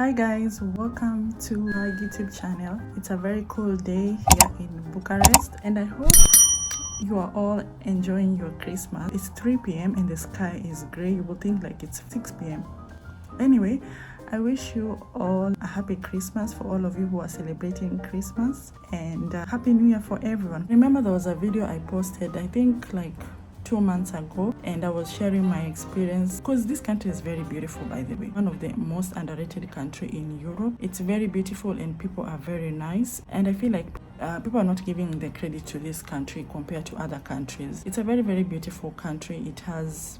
Hi guys, welcome to my YouTube channel. It's a very cool day here in Bucharest and I hope you are all enjoying your Christmas. It's 3 p.m. and the sky is gray. You will think like it's 6 p.m. Anyway, I wish you all a happy Christmas for all of you who are celebrating Christmas, and happy New Year for everyone. Remember, there was a video I posted, I think like 2 months ago, and I was sharing my experience because this country is very beautiful, by the way. One of the most underrated country in Europe. It's very beautiful and people are very nice, and I feel like people are not giving the credit to this country compared to other countries. It's a very, very beautiful country. It has,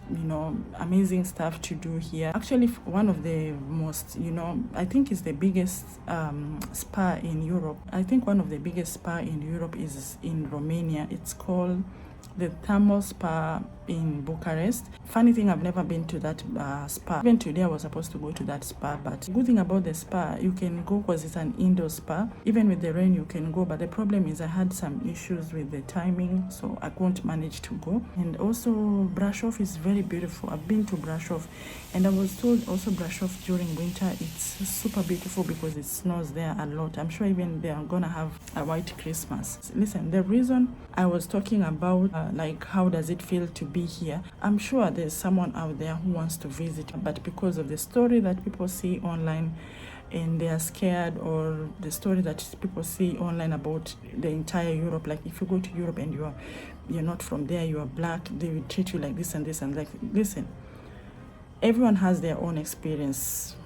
amazing stuff to do here. Actually, one of the most, I think it's the biggest spa in Europe. I think one of the biggest spa in Europe is in Romania. It's called the Thermal Spa in Bucharest. Funny thing, I've never been to that spa. Even today I was supposed to go to that spa, but the good thing about the spa, you can go because it's an indoor spa. Even with the rain you can go, but the problem is I had some issues with the timing, so I couldn't manage to go. And also Brasov is very beautiful. I've been to Brasov and I was told also Brasov during winter it's super beautiful because it snows there a lot. I'm sure even they are gonna have a white Christmas. Listen, the reason I was talking about like how does it feel to be here, I'm sure there's someone out there who wants to visit, but because of the story that people see online and they are scared, or the story that people see online about the entire Europe, like if you go to Europe and you're not from there, you are black, they will treat you like this and this and like. Listen, everyone has their own experience.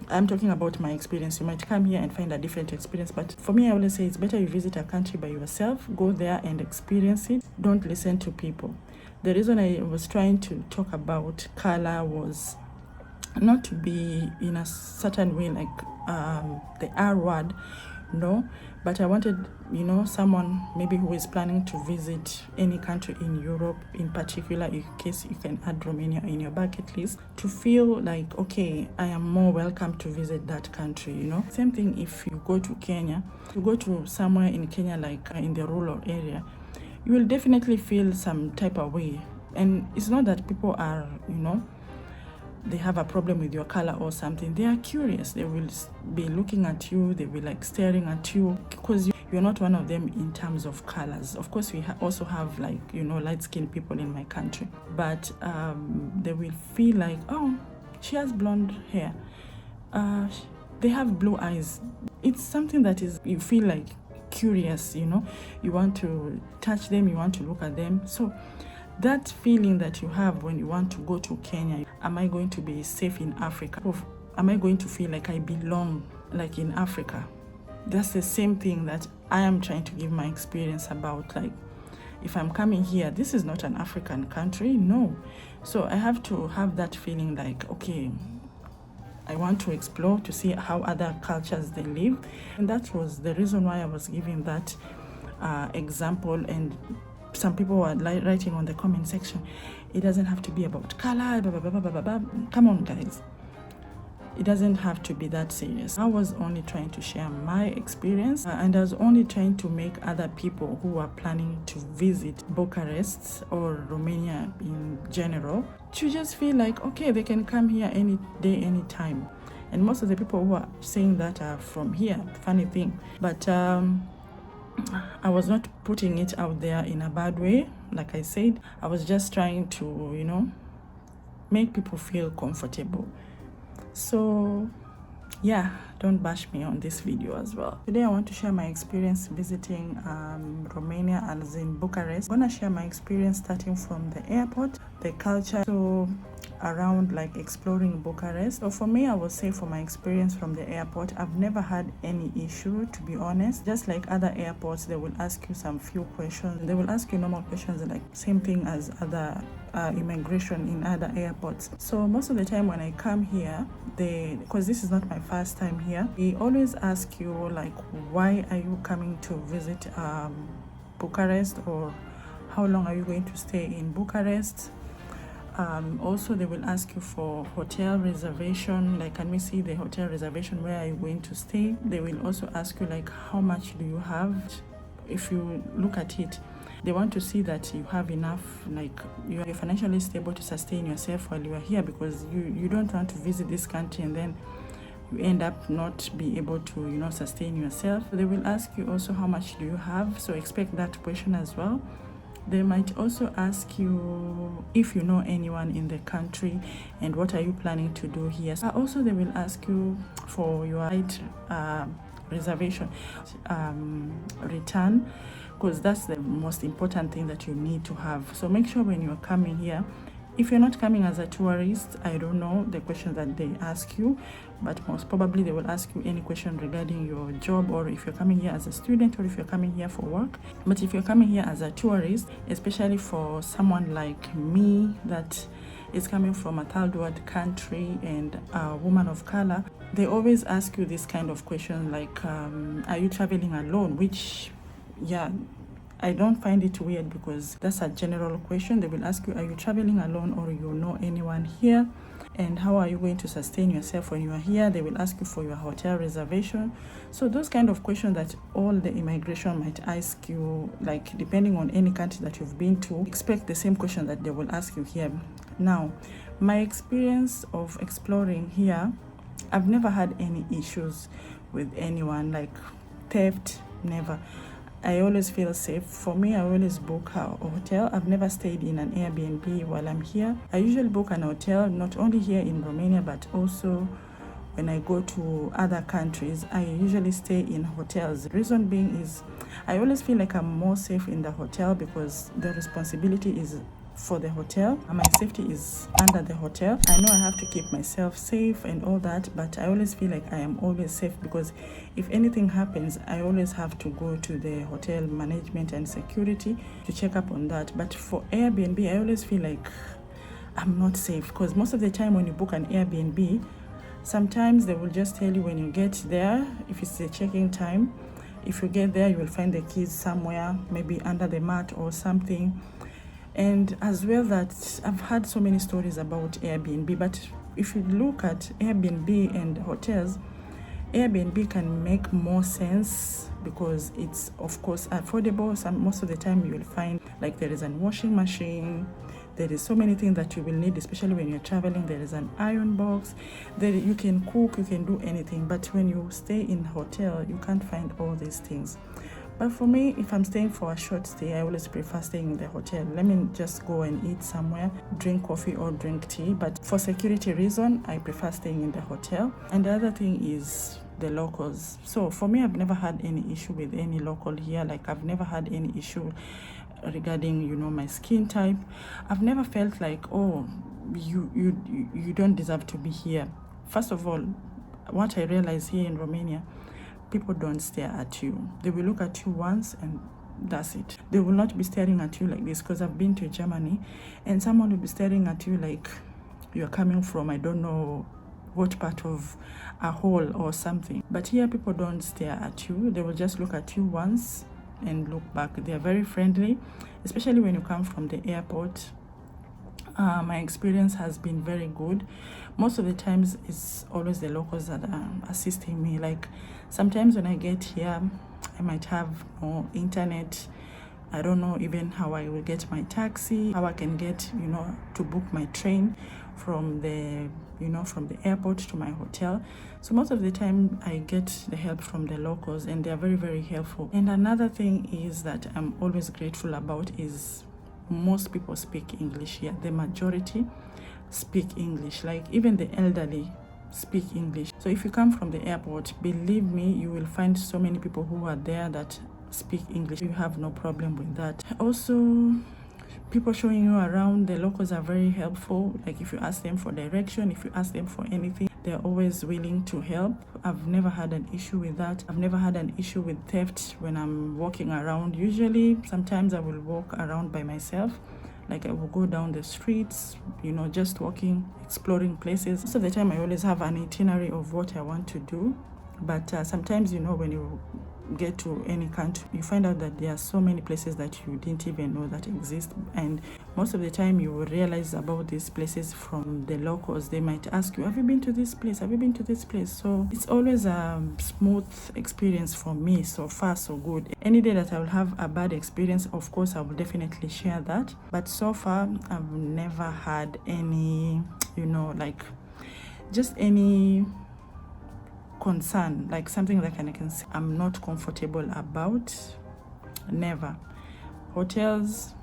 I'm talking about my experience. You might come here and find a different experience, but for me, I always say it's better you visit a country by yourself, go there and experience it. Don't listen to people. The reason I was trying to talk about color was not to be in a certain way, like the R word, no, but I wanted, someone maybe who is planning to visit any country in Europe, in particular, in case you can add Romania in your bucket list, to feel like, okay, I am more welcome to visit that country, Same thing if you go to Kenya, you go to somewhere in Kenya, like in the rural area, you will definitely feel some type of way. And it's not that people are, they have a problem with your color or something. They are curious. They will be looking at you. They will like staring at you because you're not one of them in terms of colors. Of course, we also have like, light-skinned people in my country. But they will feel like, oh, she has blonde hair. They have blue eyes. It's something that is, you feel like curious, you want to touch them, you want to look at them. So that feeling that you have when you want to go to Kenya, am I going to be safe in Africa? Or am I going to feel like I belong like in Africa? That's the same thing that I am trying to give my experience about. Like, if I'm coming here, this is not an African country, no. So I have to have that feeling like, okay, I want to explore to see how other cultures they live. And that was the reason why I was giving that example. And some people were writing on the comment section, it doesn't have to be about color, blah, blah, blah, blah, blah, blah. Come on, guys. It doesn't have to be that serious. I was only trying to share my experience, and I was only trying to make other people who are planning to visit Bucharest or Romania in general to just feel like, okay, they can come here any day, any time. And most of the people who are saying that are from here, funny thing. But I was not putting it out there in a bad way. Like I said, I was just trying to, make people feel comfortable. So yeah, don't bash me on this video as well. Today I want to share my experience visiting Romania, as in Bucharest. I'm gonna share my experience starting from the airport, the culture, so around like exploring Bucharest. So for me, I would say for my experience from the airport, I've never had any issue, to be honest. Just like other airports, they will ask you some few questions. They will ask you normal questions, like same thing as other immigration in other airports. So most of the time when I come here, because this is not my first time here, they always ask you like, why are you coming to visit Bucharest, or how long are you going to stay in Bucharest? Also, they will ask you for hotel reservation, like, can we see the hotel reservation, where are you going to stay? They will also ask you like, how much do you have? If you look at it, they want to see that you have enough, like you're financially stable to sustain yourself while you are here, because you don't want to visit this country and then you end up not be able to, you know, sustain yourself. They will ask you also how much do you have, so expect that question as well. They might also ask you if you know anyone in the country and what are you planning to do here. Also, they will ask you for your flight reservation return, because that's the most important thing that you need to have. So make sure when you're coming here, if you're not coming as a tourist, I don't know the questions that they ask you, but most probably they will ask you any question regarding your job, or if you're coming here as a student, or if you're coming here for work. But if you're coming here as a tourist, especially for someone like me that is coming from a third world country and a woman of color, they always ask you this kind of question like, are you traveling alone? Which, yeah, I don't find it weird, because that's a general question. They will ask you, are you traveling alone, or you know anyone here? And how are you going to sustain yourself when you are here? They will ask you for your hotel reservation. So those kind of questions that all the immigration might ask you, like depending on any country that you've been to, expect the same question that they will ask you here. Now, my experience of exploring here, I've never had any issues with anyone, like theft, never. I always feel safe. For me, I always book a hotel. I've never stayed in an Airbnb while I'm here. I usually book an hotel, not only here in Romania, but also when I go to other countries. I usually stay in hotels. The reason being is I always feel like I'm more safe in the hotel, because the responsibility is for the hotel and my safety is under the hotel. I know I have to keep myself safe and all that, but I always feel like I am always safe, because if anything happens, I always have to go to the hotel management and security to check up on that. But for Airbnb, I always feel like I'm not safe, because most of the time when you book an Airbnb, sometimes they will just tell you when you get there, if it's the check-in time, if you get there, you will find the keys somewhere, maybe under the mat or something. And as well, that I've heard so many stories about Airbnb, but if you look at Airbnb and hotels, Airbnb can make more sense because it's of course affordable. Most of the time you will find like there is a washing machine, there is so many things that you will need, especially when you're traveling. There is an iron box, there you can cook, you can do anything. But when you stay in hotel, you can't find all these things. But for me, if I'm staying for a short stay, I always prefer staying in the hotel. Let me just go and eat somewhere, drink coffee or drink tea. But for security reason, I prefer staying in the hotel. And the other thing is the locals. So for me, I've never had any issue with any local here. Like I've never had any issue regarding, you know, my skin type. I've never felt like, oh, you don't deserve to be here. First of all, what I realized here in Romania, people don't stare at you. They will look at you once and that's it. They will not be staring at you like this, because I've been to Germany and someone will be staring at you like you're coming from, I don't know what part of a hole or something. But here people don't stare at you. They will just look at you once and look back. They are very friendly, especially when you come from the airport. My experience has been very good. Most of the times it's always the locals that are assisting me. Like sometimes when I get here, I might have no internet. I don't know even how I will get my taxi, how I can get, you know, to book my train from the, you know, from the airport to my hotel. So most of the time I get the help from the locals and they are very, very helpful. And another thing is that I'm always grateful about is most people speak English here. The majority speak English. Like even the elderly speak English. So if you come from the airport, believe me, you will find so many people who are there that speak English. You have no problem with that. Also, people showing you around, the locals are very helpful. Like if you ask them for direction, if you ask them for anything, they're always willing to help. I've never had an issue with that. I've never had an issue with theft when I'm walking around. Usually, sometimes I will walk around by myself. Like I will go down the streets, you know, just walking, exploring places. Most of the time I always have an itinerary of what I want to do. But sometimes, you know, when you get to any country, you find out that there are so many places that you didn't even know that exist. And most of the time you will realize about these places from the locals. They might ask you, have you been to this place? Have you been to this place? So it's always a smooth experience for me. So far, so good. Any day that I will have a bad experience, of course, I will definitely share that. But so far, I've never had any, you know, like just any concern, like something that I can say I'm not comfortable about. Never. Hotels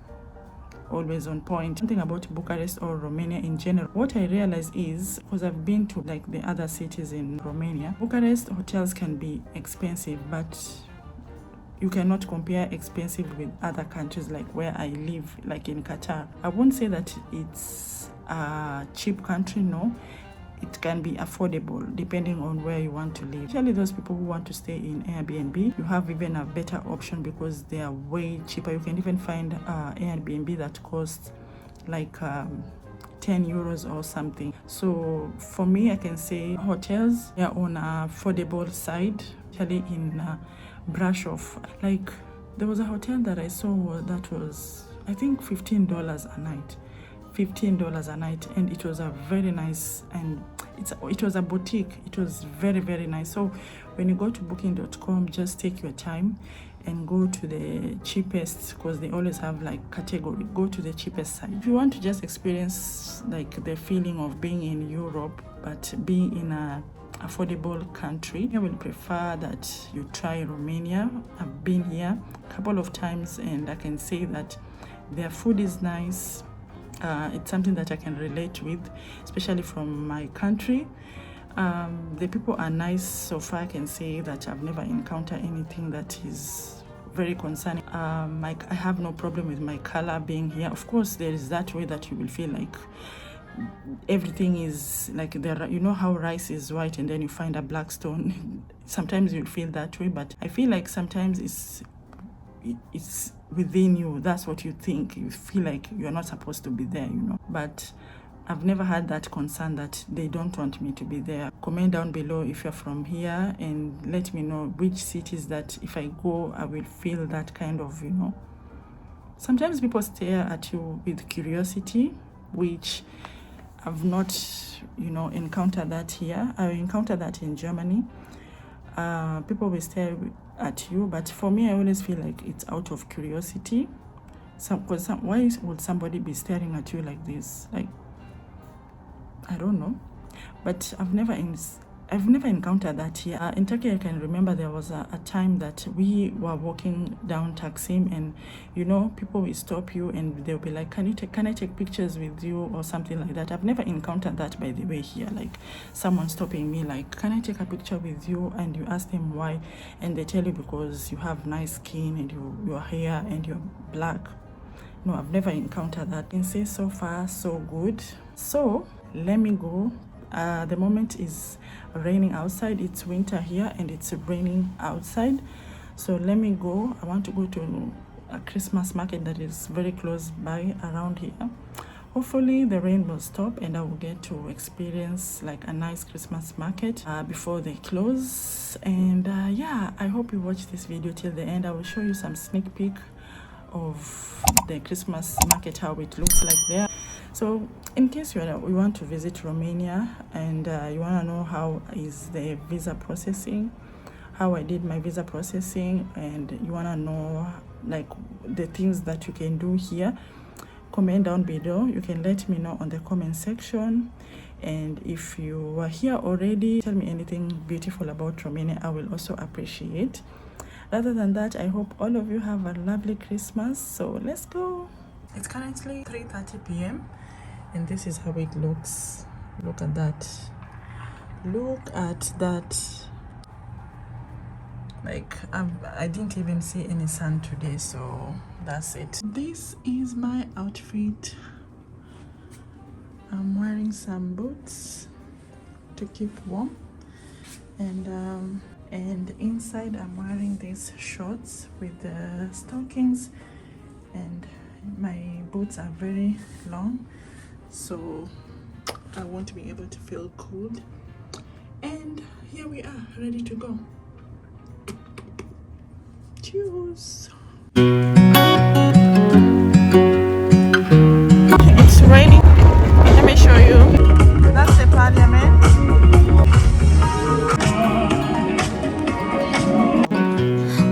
always on point. Something about Bucharest or Romania in general, what I realize is, because I've been to like the other cities in Romania, Bucharest hotels can be expensive, but you cannot compare expensive with other countries like where I live, like in Qatar. I won't say that it's a cheap country, no. It can be affordable depending on where you want to live. Especially those people who want to stay in Airbnb, you have even a better option because they are way cheaper. You can even find Airbnb that costs like 10 euros or something. So for me, I can say hotels are on an affordable side, especially in Brasov. Like there was a hotel that I saw that was, I think, $15 a night. $15 a night, and it was a very nice, and it was a boutique. It was very, very nice. So when you go to booking.com, just take your time and go to the cheapest, because they always have like category. Go to the cheapest side. If you want to just experience like the feeling of being in Europe but being in a affordable country, I will prefer that you try Romania. I've been here a couple of times and I can say that their food is nice. It's something that I can relate with, especially from my country. The people are nice. So far I can say that I've never encountered anything that is very concerning. I have no problem with my color being here. Of course, there is that way that you will feel like everything is like there. You know how rice is white and then you find a black stone. Sometimes you'll feel that way, but I feel like sometimes it's within you. That's what you think. You feel like you're not supposed to be there, you know. But I've never had that concern that they don't want me to be there. Comment down below if you're from here and let me know which cities that if I go, I will feel that kind of, you know. Sometimes people stare at you with curiosity, which I've not, you know, encountered that here. I encountered that in Germany. People will stare at you, but for me, I always feel like it's out of curiosity. Why would somebody be staring at you like this? Like, I don't know, but I've never encountered that here. In Turkey, I can remember there was a time that we were walking down Taksim, and you know, people will stop you and they'll be like, can I take pictures with you or something like that. I've never encountered that, by the way, here, like someone stopping me like, can I take a picture with you? And you ask them why, and they tell you because you have nice skin and your hair and you're black. No, I've never encountered that. I can say so far so good. So let me go. The moment is raining outside. It's winter here and it's raining outside, so let me go. I want to go to a Christmas market that is very close by around here. Hopefully the rain will stop and I will get to experience like a nice Christmas market before they close. And yeah, I hope you watch this video till the end. I will show you some sneak peek of the Christmas market, how it looks like there. So in case you want to visit Romania and you want to know how is the visa processing, how I did my visa processing, and you want to know like the things that you can do here, comment down below. You can let me know on the comment section. And if you are here already, tell me anything beautiful about Romania. I will also appreciate. Other than that, I hope all of you have a lovely Christmas. So let's go. It's currently 3:30 p.m. and this is how it looks. Look at that. Look at that. Like I didn't even see any sun today, so that's it. This is my outfit. I'm wearing some boots to keep warm, and inside I'm wearing these shorts with the stockings, and my boots are very long, so I won't be able to feel cold. And here we are, ready to go. Cheers. It's raining. Let me show you. That's the parliament.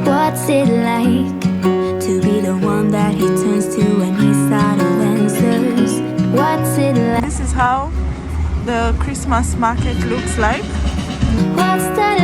What's it like to be the one that he turns to when he's out of answers? What's it like? This is how the Christmas market looks like. What's the